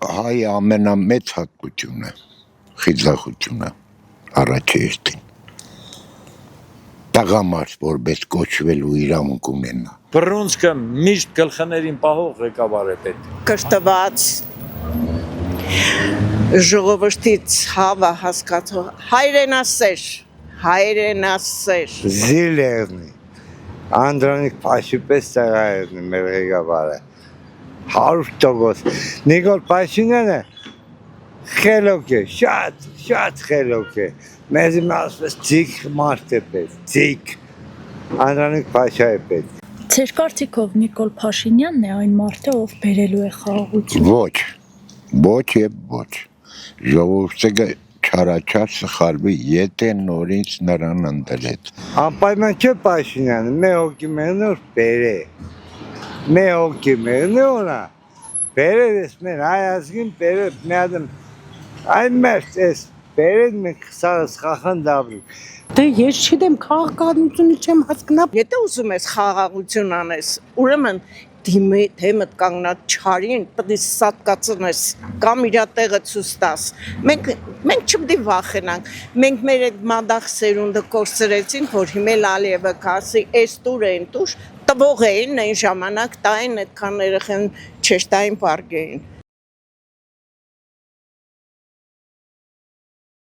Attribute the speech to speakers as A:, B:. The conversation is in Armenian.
A: հայ ամենամեծ հատկությունը, խիզախությունը առաջերտին։ Տղամարդ որպես կոչվելու իրավունք ունենա։
B: Բռունցքը միշտ գլխներին պահող ղեկավար է պետք։
C: Կրթված ժողովրդից հավը հասկացող հայրենասեր
D: Զիլերնի Անդրանիկ Փաշիպես ծառայերնի մեր ղեկավարը 100%։ Նիկոլ Փաշինյանը խելոք է, շատ խելոք է։ Մեզ ասես ցիկ մարդ է պետք, ցիկ Անդրանիկ Փաշա է պետք։
E: Ձեր կարծիքով Նիկոլ Փաշինյանն է այն մարդը, ով բերելու է խաղաղություն։
A: Ոչ եւ ոչ։ Ժողովուրդը չարաչար սխալվի, եթե նորից նրան ընդդրեց։
D: Անպայման չէ Փաշինյանը, մեր հոգի մենոր բերե։ Մեր հոգի մենորը բերես մեր հայ ազգին բերես մի adam այն մերձ էս բերես մենք սխախնդավի։
F: Դե ես չգիտեմ քաղաքականությունը չեմ հասկանում։
C: Եթե ուզում ես խաղաղություն անես, ուրեմն դեմդ կանգնած չարին պետք է սատկացնես կամ իր տեղը ցույց տաս։ Մենք չպետք է վախենանք։ Մենք մեր այդ մադախ սերունդը կորցրեցին, որ հիմա Ալիևը կասի, «Էս տուր են տուր», տվող էին այն ժամանակ տային այդքան երեխան չեշտային պարգեին։